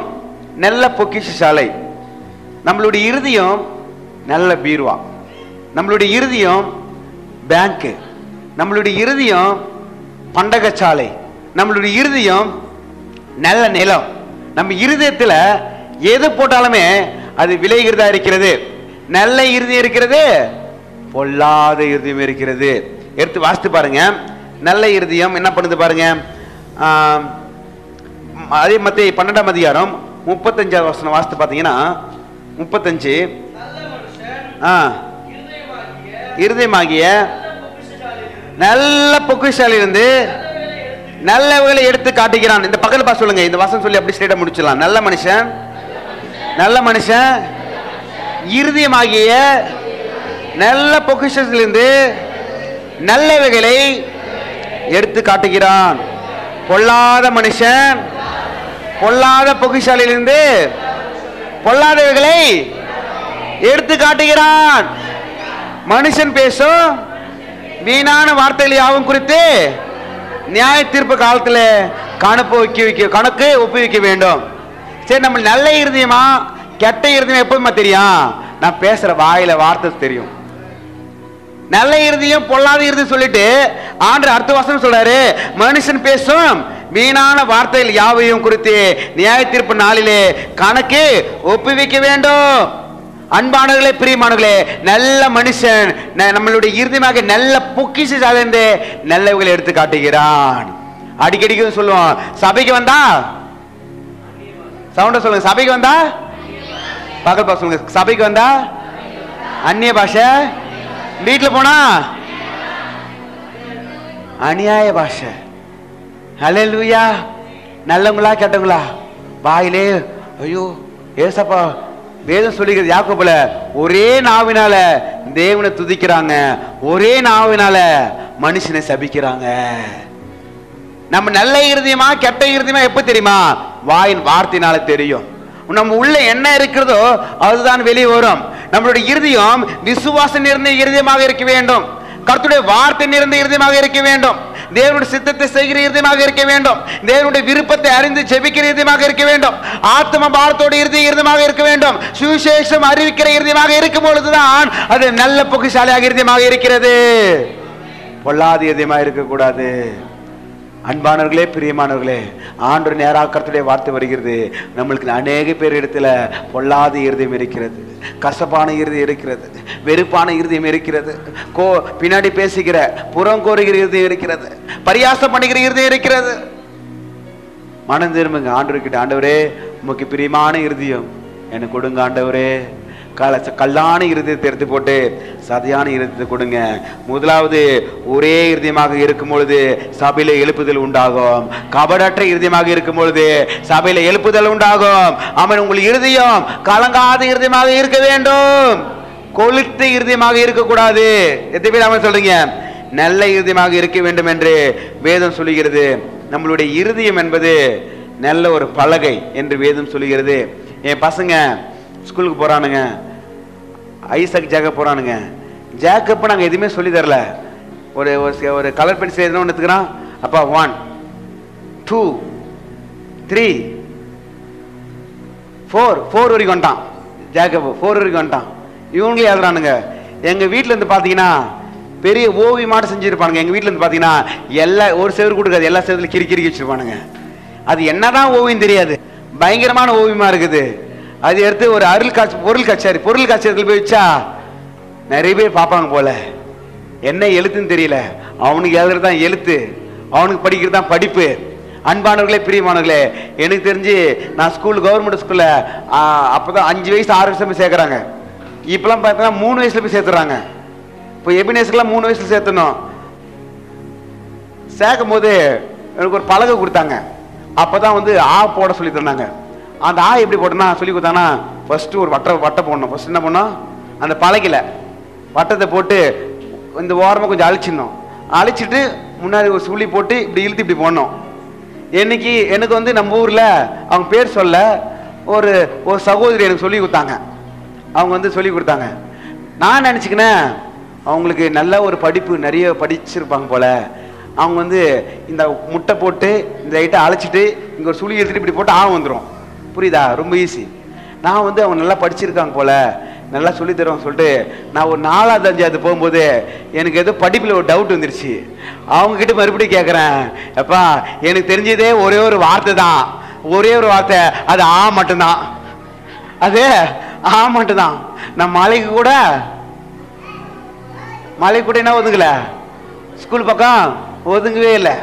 நல்ல பொக்கிஷசாலை, நம்மளுடைய இருதயம் நல்ல பீர்வா, நம்மளுடைய இருதயம் பேங்க், நம்மளுடைய இருதயம் பண்டகச்சாலை, நம்மளுடைய இருதயம் நல்ல நிலம். நம்ம இருதயத்தில் எது போட்டாலுமே அது விளைகிறதா இருக்கிறது. நல்ல இருதயம் இருக்கிறது, பொல்லாத இருதயம் இருக்கிறது. எடுத்து வாசித்து பாருங்க. நல்ல இருதயம் என்ன பண்ணுது பாருங்க. அதே மத்திய 12ஆம் அதிகாரம் 35ஆவது வசனம் வாசித்து பார்த்தீங்கன்னா 35 இருதயமாகிய நல்ல பொக்கிஷாலிலிருந்து நல்லவர்களை எடுத்து காட்டுகிறான். இந்த பக்கத்துல பார்த்து சொல்லுங்க. இந்த வசனம் சொல்லி அப்படி ஸ்ட்ரைட்டா முடிச்சிடலாம். நல்ல மனுஷன், நல்ல மனுஷன் இருதயமாகிய நல்ல பொக்கிஷத்திலிருந்து நல்லவைகளை எடுத்து காட்டுகிறான். பொல்லாத மனுஷன் பொல்லாத பொக்கிஷாலிலிருந்து பொல்லாதவைகளை எடுத்து காட்டுகிறான். மனுஷன் பேசும் வீணான வார்த்தைகளை யாவும் குறித்து நியாய தீர்ப்பு காலத்தில் கணக்கு ஒப்புவிக்க வேண்டும். சரி, நம்ம நல்ல இருதயமா கெட்ட இருதயம் எப்பவுமே தெரியும்? நான் பேசுற வாயில வார்த்தை தெரியும். நல்ல இருதயம் பொல்லாத இருதயம் சொல்லிட்டு ஆண்டவர் அடுத்த வசனம் சொல்றாரு, மனுஷன் பேசும் வீணான வார்த்தைகள் யாவையும் குறித்து நியாய தீர்ப்பு நாளிலே கணக்கு ஒப்புவிக்க வேண்டும். அன்பானவர்களே, பிரியமானவர்களே, நல்ல மனுஷன் நம்மளுடைய இருதயமாக நல்ல பொக்கிஷத்திலிருந்து நல்லவைகளை எடுத்து காட்டுகிறான். அடிக்கடிக்கு சொல்லுவோம், சபைக்கு வந்தா சவுண்ட சொல்லுங்க, சபைக்கு வந்தா பகல் பாஷை சொல்லுங்க, சபைக்கு வந்தா அந்நிய பாஷை, வீட்டில் போனா அநியாய பாஷை. அல்லேலூயா. நல்லவங்களா கெட்டவங்களா? வாயிலே ஐயோ ஏசப்பா. வேதம் சொல்லுகிறது யாக்கோபுல ஒரே நாவினால தேவனை துதிக்கிறாங்க, ஒரே நாவினால மனுஷனை சபிக்கிறாங்க. நம்ம நல்ல இருதயமா கெட்ட இருதயமா எப்ப தெரியுமா? வாயின் வார்த்தையினால தெரியும். நம்ம உள்ள என்ன இருக்கிறதோ அதுதான் வெளியே வரும். நம்மளுடைய இருதயம் விசுவாசம் நிறைந்த இருதயமாக இருக்க வேண்டும். கர்த்தருடைய வார்த்தை நிறைந்த இருதயமாக இருக்க வேண்டும். தேவனுடைய சித்தத்தை செய்கிற இருதயமாக இருக்க வேண்டும். தேவனுடைய விருப்பத்தை அறிந்து ஜெபிக்கிற இருதயமாக இருக்க வேண்டும். ஆத்ம பாரத்தோட இருதயமாக இருக்க வேண்டும். சுவிசேஷம் அறிவிக்கிற இருதயமாக இருக்கும் பொழுதுதான் அது நல்ல பொக்கிஷாலியாக இருதயமாக இருக்கிறது. பொல்லாத இருதயமாக இருக்கக்கூடாது. அன்பானவர்களே, பிரியமானவர்களே, ஆண்டவர் நேராக கர்த்தருடைய வார்த்தை வருகிறது. நம்மளுக்கு அநேக பேர் இடத்துல பொல்லாத இருதயம் இருக்கிறது, கசப்பான இருதயம் இருக்கிறது, வெறுப்பான இருதயம் இருக்கிறது, பின்னாடி பேசுகிற புறம் கோருகிற இருதயம் இருக்கிறது, பரியாசம் பண்ணுகிற இருதயம் இருக்கிறது. மனம் திரும்புங்க ஆண்டவர்கிட்ட. ஆண்டவரே, உமக்கு பிரியமான இருதயம் எனக்கு கொடுங்க ஆண்டவரே. கல்லான இருதயத்தை எடுத்து போட்டு சதையான இருதயத்தை கொடுங்க. முதலாவது ஒரே இருதயமாக இருக்கும் பொழுது சபையில எழுப்புதல் உண்டாகும். கபடற்ற இருதயமாக இருக்கும் பொழுது சபையில எழுப்புதல் உண்டாகும். அவன் உங்கள் இருதயம் கலங்காத இருதயமாக இருக்க வேண்டும், கொளுத்த இருதயமாக இருக்கக்கூடாது. எத்தனை பேர் அவன் சொல்றீங்க? நல்ல இருதயமாக இருக்க வேண்டும் என்று வேதம் சொல்லுகிறது. நம்மளுடைய இருதயம் என்பது நல்ல ஒரு பலகை என்று வேதம் சொல்லுகிறது. என் பசங்க ஸ்கூலுக்கு போறானுங்க, ஐசக் ஜேக்கப் போறானுங்க. ஜேக்கப் நாங்கள் எதுவுமே சொல்லி தரல. ஒரு கலர் பென்சில் எதுனா ஒன்று எடுத்துக்கிறான், அப்பா 1 2 3 4 வரைக்கும் வந்துட்டான். ஜேக்கப் 4 வரைக்கும் வந்துட்டான். இவங்களே எழுதுறானுங்க. எங்க வீட்டுல இருந்து பாத்தீங்கன்னா பெரிய ஓவியமாட்ட செஞ்சிருப்பானுங்க. எங்க வீட்டுல இருந்து பாத்தீங்கன்னா எல்லா ஒரு செவரு கொடுக்காது, எல்லா செவத்துல கிறுக்கி வச்சிருப்பானுங்க. அது என்னதான் ஓவியம் தெரியாது, பயங்கரமான ஓவியமா இருக்குது. அது எடுத்து ஒரு பொருள் கச்சேரிகள் போய் வச்சா நிறைய பேர் பார்ப்பாங்க போல. என்ன எழுத்துன்னு தெரியல, அவனுக்கு எழுதுறதுதான் எழுத்து, அவனுக்கு படிக்கிறது தான் படிப்பு. அன்பானவர்களே, பிரியமானவர்களே, எனக்கு தெரிஞ்சு நான் கவர்மெண்ட் ஸ்கூல்ல அப்பதான் 5 வயசு 6 வயசுல போய் சேர்க்கறாங்க. இப்பெல்லாம் பார்த்தா 3 வயசுல போய் சேர்த்துறாங்க. இப்போ எபினேஸ்க்கெல்லாம் 3 வயசுல சேர்த்தணும். சேர்க்கும் போது எனக்கு ஒரு பலகை கொடுத்தாங்க. அப்பதான் வந்து ஆ போட சொல்லி தந்தாங்க. அந்த ஆ எப்படி போட்டோம்னா சொல்லி கொடுத்தாங்கன்னா, ஃபர்ஸ்ட் ஒரு வட்டை போடணும். ஃபர்ஸ்ட் என்ன பண்ணோம், அந்த பலகையில வட்டத்தை போட்டு இந்த ஓரமாக கொஞ்சம் அழிச்சிடணும். அழிச்சிட்டு முன்னாடி ஒரு சுழி போட்டு இப்படி இழுத்து இப்படி போடணும். எனக்கு வந்து நம்ம ஊர்ல அவங்க பேர் சொல்ல ஒரு சகோதரி எனக்கு சொல்லி கொடுத்தாங்க. அவங்க வந்து சொல்லி கொடுத்தாங்க. நான் நினைச்சுக்கினேன் அவங்களுக்கு நல்ல ஒரு படிப்பு, நிறைய படிச்சிருப்பாங்க போல. அவங்க வந்து இந்த முட்டை போட்டு இந்த லைட்டை அழைச்சிட்டு இங்க ஒரு சுழி எடுத்துட்டு இப்படி போட்டு வந்துடும். புரியுதா? ரொம்ப ஈஸி. நான் வந்து அவங்க நல்லா படிச்சிருக்காங்க போல, நல்லா சொல்லி தருவாங்க சொல்லிட்டு நான் ஒரு 4வது 5வது போகும்போது எனக்கு ஏதோ படிப்புல ஒரு டவுட் வந்துருச்சு. அவங்க கிட்ட மறுபடியும் கேட்கறேன், அப்பா எனக்கு தெரிஞ்சதே ஒரே ஒரு வார்த்தை தான், ஒரே ஒரு வார்த்தை, அது ஆ மட்டும்தான். அது ஆ மட்டும்தான். நான் மலைக்கு கூட என்ன ஒதுங்கல, ஸ்கூல் பக்கம் ஒதுங்கவே இல்லை.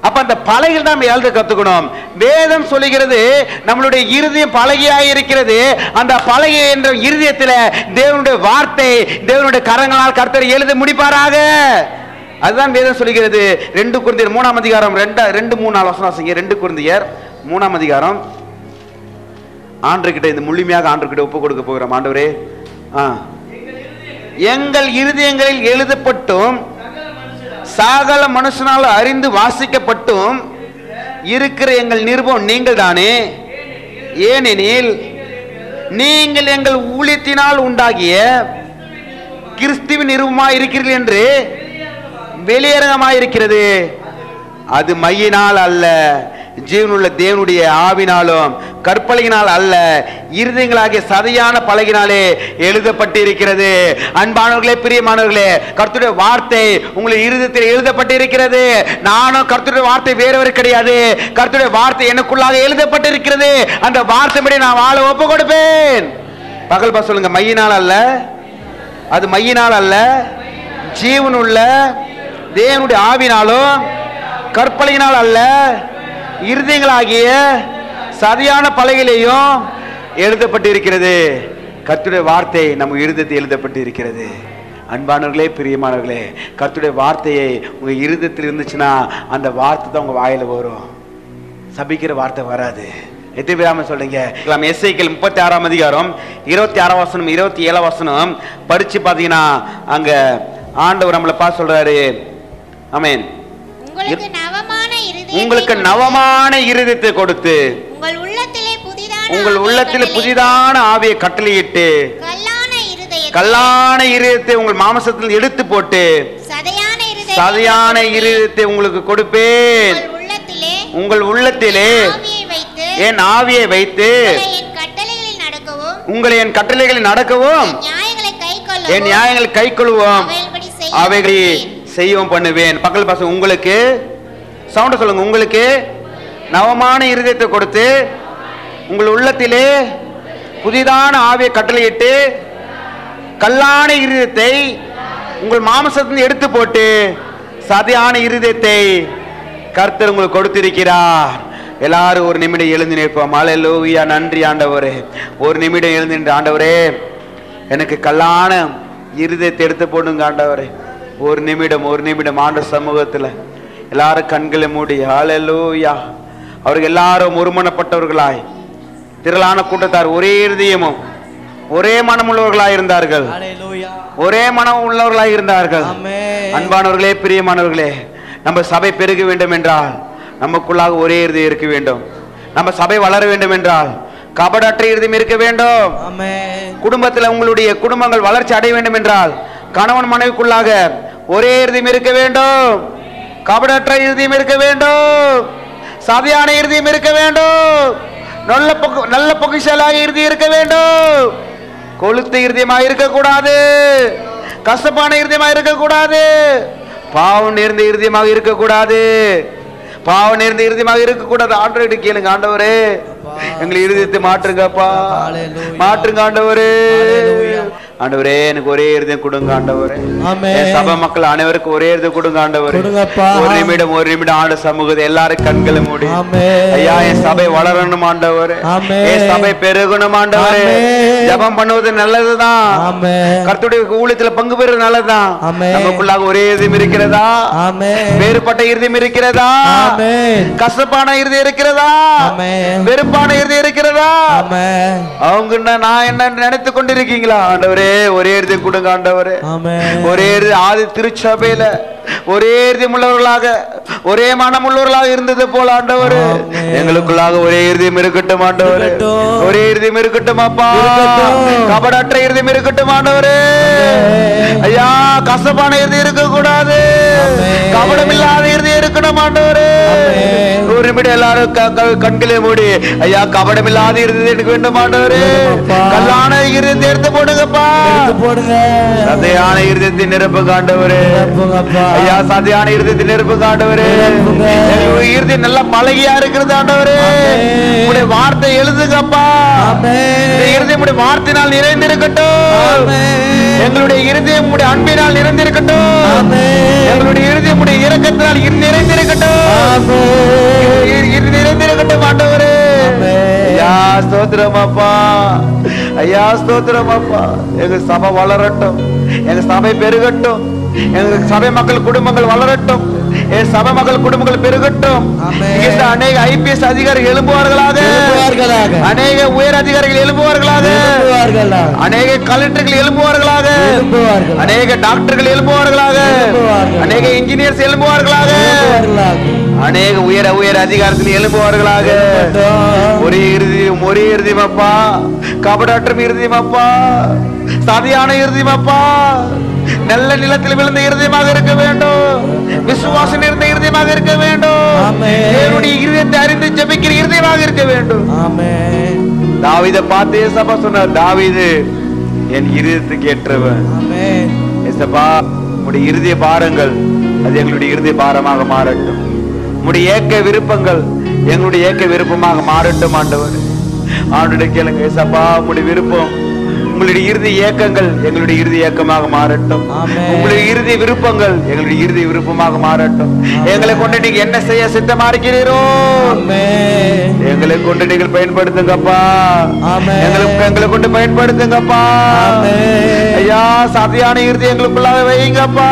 அப்ப அந்த பலகையில் தான் நம்ம எழுத கத்துக்கணும். வேதம் சொல்லுகிறது நம்மளுடைய இருதயம் பலகையாக இருக்கிறது. அந்த பலகை என்ற இருதயத்தில் தேவனுடைய வார்த்தை, தேவனுடைய கரங்களால் கர்த்தர் எழுத முடிப்பாராக. அதுதான் வேதம் சொல்லுகிறது. 2 கொரிந்தியர் 3ஆம் அதிகாரம் 2-3 வசனம் வாசிங்க. 2 கொரிந்தியர் 3ஆம் அதிகாரம். ஆண்டவர்கிட்ட இந்த முழுமையாக ஆண்டவர்கிட்ட ஒப்பு கொடுக்க போகிறோம். ஆண்டவரே, எங்கள் இருதயங்களில் எழுதப்பட்டும் சகல மனுஷனால் அறிந்து வாசிக்கப்பட்டும் இருக்கிற எங்கள் நிருபம் நீங்கள் தானே. ஏனெனில் நீங்கள் எங்கள் ஊழியத்தினால் உண்டாகிய கிறிஸ்துவின் நிருபமாய் இருக்கிறீர்கள் என்று வெளியரங்கமாயிருக்கிறது. அது மையினால் அல்ல, ஜீவனுள்ள தேவனுடைய ஆவினாலும் கற்பலகினால் அல்ல, இருதயங்களாகிய சதையான பலகினாலே எழுதப்பட்டிருக்கிறது. அன்பானவர்களே, பிரியமானவர்களே, கர்த்தருடைய வார்த்தை உங்களுடைய இருதயத்தில் எழுதப்பட்டிருக்கிறது. நானும் கர்த்தருடைய வார்த்தை வேறவர் கிடையாது. கர்த்தருடைய வார்த்தை எனக்குள்ளாக எழுதப்பட்டிருக்கிறது. அந்த வார்த்தைப்படி நான் வாழ ஒப்பு கொடுப்பேன். பகல் பா சொல்லுங்க, மையினால் அல்ல, அது மையினால் அல்ல, ஜீவனுள்ள தேவனுடைய ஆவினாலும் கற்பலகினால் அல்ல, இருதயங்களாகிய சதியான பலகையிலேயும் எழுதப்பட்டிருக்கிறது. கர்த்தருடைய வார்த்தை நம்ம இருதயத்தில் எழுதப்பட்டிருக்கிறது. அன்பானவர்களே, பிரியமானவர்களே, கர்த்தருடைய வார்த்தையை உங்க இருதயத்தில் இருந்துச்சுன்னா அந்த வார்த்தை தான் உங்க வாயில வரும். சபிக்கிற வார்த்தை வராது. எத்தனை சொல்றீங்க? எசேக்கியேல் 36ஆம் அதிகாரம் 26ஆம் வசனம் 27ஆம் வசனம் படிச்சு பாத்தீங்கன்னா அங்க ஆண்டவர் நம்மளை பார்த்து சொல்றாரு, ஆமென், உங்களுக்கு நவமான இருதயத்தை கொடுத்து உங்கள் உள்ளத்திலே புதிதான ஆவியை கட்டளையிட்டு கல்லான இருதயத்தை உங்கள் மாம்சத்தில் எடுத்து போட்டு சதையான இருதயத்தை உங்களுக்கு கொடுப்பேன். உங்கள் உள்ளத்திலே என் ஆவியை வைத்து உங்களை என் கட்டளைகளில் நடக்கவும் என் நியாயங்களை கைக்கொள்வோம் அவைகளை செய்யவும் பண்ணுவேன். பக்கல் பாசம் உங்களுக்கு சவுண்ட சொல்லுங்க, உங்களுக்கு நவமான இருதயத்தை கொடுத்து உங்கள் உள்ளத்திலே புதிதான ஆவியை கட்டளையிட்டு கல்லான இருதயத்தை உங்கள் மாம்சத்தில் எடுத்து போட்டு சதையான இருதயத்தை கர்த்தர் உங்களுக்கு கொடுத்திருக்கிறார். எல்லாரும் ஒரு நிமிடம் எழுந்து நிற்போம். அல்லேலூயா, நன்றி ஆண்டவரே. ஒரு நிமிடம் எழுந்து நின்று, ஆண்டவரே எனக்கு கல்லான இருதயத்தை எடுத்து போடுங்க ஆண்டவரே. ஒரு நிமிடம் ஆண்டவர் சமூகத்துல எல்லாரும் கண்களை மூடி அல்லேலூயா. அவர்கள் எல்லாரும் ஒருமனப்பட்டவர்களாய் திரளான கூட்டத்தார் ஒரே இருதயமும் ஒரே மனமுள்ளவர்களாய் இருந்தார்கள். ஒரே மனம் உள்ளவர்களாய் இருந்தார்கள். அன்பானவர்களே, பிரியமானவர்களே, நம்ம சபை பெருக வேண்டும் என்றால் நமக்குள்ளாக ஒரே இருதயம் இருக்க வேண்டும். நம்ம சபை வளர வேண்டும் என்றால் கபடற்ற இருதயம் இருக்க வேண்டும். குடும்பத்தில் உங்களுடைய குடும்பங்கள் வளர்ச்சி அடைய வேண்டும் என்றால் கணவன் மனைவிக்குள்ளாக ஒரே இருதயம் இருக்க வேண்டும். கபடற்ற இருதயம் இருக்க வேண்டும். சதையான இருதயம் இருக்க வேண்டும். நல்ல பொக்கிஷலாக இருதயம் இருக்க வேண்டும். கொளுத்த இருதயமாக இருக்கக்கூடாது. கசப்பான இருதயமாக இருக்கக்கூடாது. பாவம் நேர்ந்த இருதயமாக இருக்கக்கூடாது. பாவம் நேர்ந்த இருதயமாக இருக்கக்கூடாது. ஆண்டவரே கேளுங்க, ஆண்டவரே எங்களை இருதயத்தை மாற்றுங்கப்பா, மாற்றுங்க ஆண்டவரே. ஆண்டவரே எனக்கு ஒரே இருதயம் கொடுங்க ஆண்டவரே. சபை மக்கள் அனைவருக்கும் ஒரே இருதயம் கொடுங்க ஆண்டவரே. ஒரு நிமிடம் ஆண்டு சமூகத்தை எல்லாரும் கண்களை மூடி, ஐயா என் சபை வளரணும் ஆண்டவரே, என் சபை பெருகணும் ஆண்டவரே. ஜபம் பண்ணுவது நல்லதுதான், கர்த்தருடைய ஊழியத்துல பங்கு பெறுவது நல்லதுதான். நமக்குள்ளாக ஒரே இருதயம் இருக்கிறதா? வேறுபட்ட இருதயம் இருக்கிறதா? கசப்பான இருதயம் இருக்கிறதா? வெறுப்பான இருதயம் இருக்கிறதா? அவங்க நான் என்ன நினைத்து கொண்டிருக்கீங்களா? ஆண்டவரே ஒரே இருதயம் கொடுங்க ஆண்டவரே. ஒரே ஆதி திருச்சபையில ஒரே இருதயம் உள்ளவர்களாக, ஒரே மனம் உள்ளவர்களாக இருந்தது போல ஆண்டவரே எங்களுக்குள்ளாக ஒரே இருதயம் இருக்கட்டும் ஆண்டவரே. ஒரே இருதயம் இருக்கட்டும் அப்பா. கபடற்ற இருதயம் இருக்கட்டும் ஆண்டவரே. ஐயா கசப்பான இருதயம் இருக்க கூடாது. கபடம் இல்லாத இருதயம் இருக்கணும் ஆண்டவரே. ஒரு நிமிடம் எல்லாரும் கண்களை மூடி, ஐயா கபடம் இல்லாத இருதயம் எனக்கு வேண்டும் ஆண்டவரே. கல்லான இருதயத்தை எடுத்து போடுங்கப்பா. சதையான இருதயத்தை நிரப்புங்க ஆண்டவரே. ஐயா சதையான இருதயத்தை நிரப்புங்க ஆண்டவரே. இருதயம் நல்லா பழகியா இருக்கிறது ஆண்டவரே. உங்களுடைய வார்த்தை எழுதுங்கப்பா. இருதயம் உடைய வார்த்தையினால் நிறைந்திருக்கட்டும். எங்களுடைய இருதயம் உடைய அன்பினால் நிறைந்திருக்கட்டும். எங்களுடைய இருதயம் உடைய இரக்கத்தினால் நிறைந்திருக்கட்டும். நிறைந்திருக்கட்டும் ஆண்டவரே. ஐயா ஸ்தோத்திரம் அப்பா. ஐயா ஸ்தோத்திரம் அப்பா. எங்க சபை வளரட்டும், எங்க சபை பெருகட்டும், எங்க சபை மக்கள் குடும்பங்கள் வளரட்டும், என் சபை மக்கள் குடும்பங்கள் பெருகட்டும். அநேக ஐபிஎஸ் அதிகாரிகள் எழும்புவார்களாக, அநேக உயர் அதிகாரிகள் எழும்புவார்களாக, அநேக கலெக்டர்கள் எழும்புவார்களாக, அநேக டாக்டர்கள் எழும்புவார்களாக, அநேக இன்ஜினியர்ஸ் எழும்புவார்களாக, அநேக உயர் அதிகாரத்தில் எழும்புவார்களாக. ஒரே இருதயம், ஒரே இருதயம் அப்பா. கபடாற்றம் இருதயம் அப்பா. சதியான இருதயம் அப்பா. நல்ல நிலத்தில் விழுந்த இருதயமாக இருக்க வேண்டும். விசுவாசம் இருந்த இருதயமாக இருக்க வேண்டும். தேவனுடைய இருதயத்தை அறிந்து ஜெபிக்கிற இருதயமாக இருக்க வேண்டும். தாவீதை பார்த்து ஏசப்பா சொன்னார், தாவீது என் இருதயத்துக்கு ஏற்றவன். ஏசப்பா உம்முடைய இருதய பாரங்கள் அது எங்களுடைய இருதய பாரமாக மாறட்டும். உம்முடைய ஏக்க விருப்பங்கள் எங்களுடைய ஏக்க விருப்பமாக மாறட்டும் ஆண்டவர். ஆண்டவரே கேளுங்க ஏசப்பா, உம்முடைய விருப்பம், உங்களுடைய இறுதி ஏக்கங்கள் எங்களுடைய இறுதி ஏக்கமாக மாறட்டும். உங்களுடைய இறுதி விருப்பங்கள் எங்களுடைய இறுதி விருப்பமாக மாறட்டும். எங்களை கொண்டு நீங்க என்ன செய்ய சித்தமா இருக்கிறீரோ எங்களை கொண்டு நீங்கள் பயன்படுத்துங்கப்பா. எங்களை கொண்டு பயன்படுத்துங்கப்பா. ஐயா சதையான இறுதி எங்களுக்குள்ளாக வைங்கப்பா.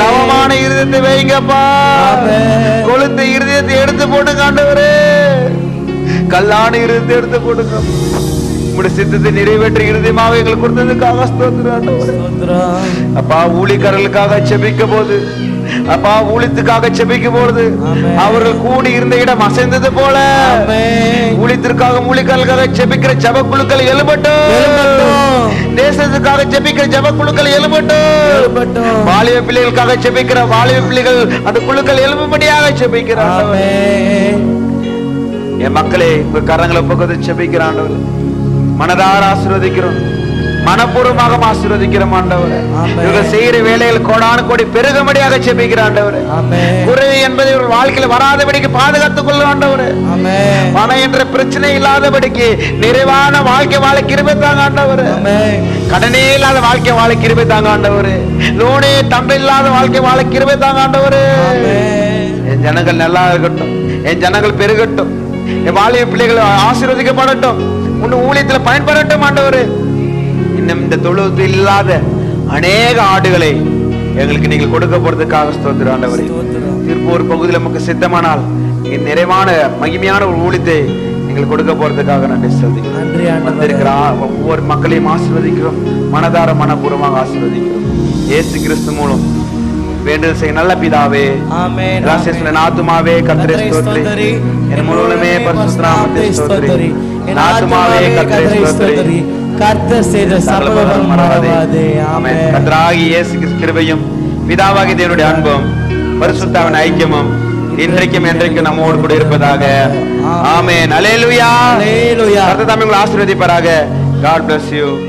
நவமான இருதயத்தை வைங்கப்பா. கொளுத்த இருதயத்தை எடுத்து போடுங்க ஆண்டவரே. கல்லான இருதயத்தை எடுத்து போடுங்க. உங்களுடைய சித்தத்தை நிறைவேற்ற இருதயமாக எங்களுக்கு கொடுத்ததுக்காக ஸ்தோத்திரம் அப்பா. ஊழியக்காரர்களுக்காக செபிக்கும் போது அப்பா, ஊழியத்துக்காக செபிக்கும் போது அவர்கள் கூடி இருந்த இடம் அசைந்தது போல ஊழியத்திற்காக ஊழியக்காரர்களுக்காக செபிக்கிற ஜெப குழுக்கள் எழும்பட்டும். தேசத்துக்காக செபிக்கிற ஜெப குழுக்கள் எழும்பட்டும். வாலிப பிள்ளைகளுக்காக செபிக்கிற வாலிப பிள்ளைகள் அந்த குழுக்கள் எழும்பும்படியாக செபிக்கிறார். என் மக்களே உங்க கரங்களை பக்கத்து செபிக்கிறான். மனதார ஆசீர்வதிக்கிறோம், மனப்பூர்வமாக ஆசீர்வதிக்கிறோம் ஆண்டவரே. இவர்கள் செய்கிற வேலைகள் கோடான கோடி பெருகும்படியாக செபிக்கிற ஆண்டவரே. குறை என்பதை இவர்கள் வாழ்க்கையில வராதபடிக்கு பாதுகாத்துக் கொள்ள ஆண்டவரே. பணம் என்ற பிரச்சனை இல்லாதபடிக்கு நிறைவான வாழ்க்கை வாழ கிருபை தாங்க ஆண்டவரே. கடனே இல்லாத வாழ்க்கை வாழ கிருபை தாங்க ஆண்டவரே. லோனே தம்பி இல்லாத வாழ்க்கை வாழ கிருபை தாங்க ஆண்டவரே. என் ஜனங்கள் நல்லா இருக்கட்டும், என் ஜனங்கள் பெருகட்டும், என் வாலிப பிள்ளைகள் ஆசீர்வதிக்கப்படட்டும், உன் ஊழியத்தில் பயன்படட்டும் ஆண்டவரே. இன்னும் இந்த தொழுவத்தில் இல்லாத அநேக ஆடுகளை எங்களுக்கு நீங்கள் கொடுக்க போறதுக்காக ஸ்தோத்திரம் ஆண்டவரே. திருப்பூர் பகுதியில் நமக்கு சித்தமானால் நிறைவான மகிமையான ஒரு ஊழியத்தை நீங்கள் கொடுக்க போறதுக்காக நன்றி சொல்கிறோம். வந்திருக்கிற ஒவ்வொரு மக்களையும் ஆசீர்வதிக்கிறோம், மனதார மனப்பூர்வமாக ஆசீர்வதிக்கிறோம். இயேசு கிறிஸ்து மூலம் வேண்டுதல் செய்ய நல்ல பிதாவே. ஆமென். ஆத்துமாவே கர்த்தரை ஸ்தோத்திரி, என் முழுவதுமே பரிசுத்த நாமத்தை ஸ்தோத்திரி. என் ஆத்துமாவே கர்த்தரை ஸ்தோத்திரி, கர்த்தர் செய்த சகலமும் மறவாதே. ஆமென். கர்த்தராகிய இயேசு கிறிஸ்துவின் கிருபையும் பிதாவாகிய தேவனுடைய அன்பும் பரிசுத்தாவின் ஐக்கியமும் இன்றைக்கும் என்றைக்கும் நம்மோடு கூட இருப்பதாக. ஆமென். அல்லேலூயா. அல்லேலூயா. கர்த்தர் தாமே உங்களை ஆசீர்வதிப்பாராக. God bless you.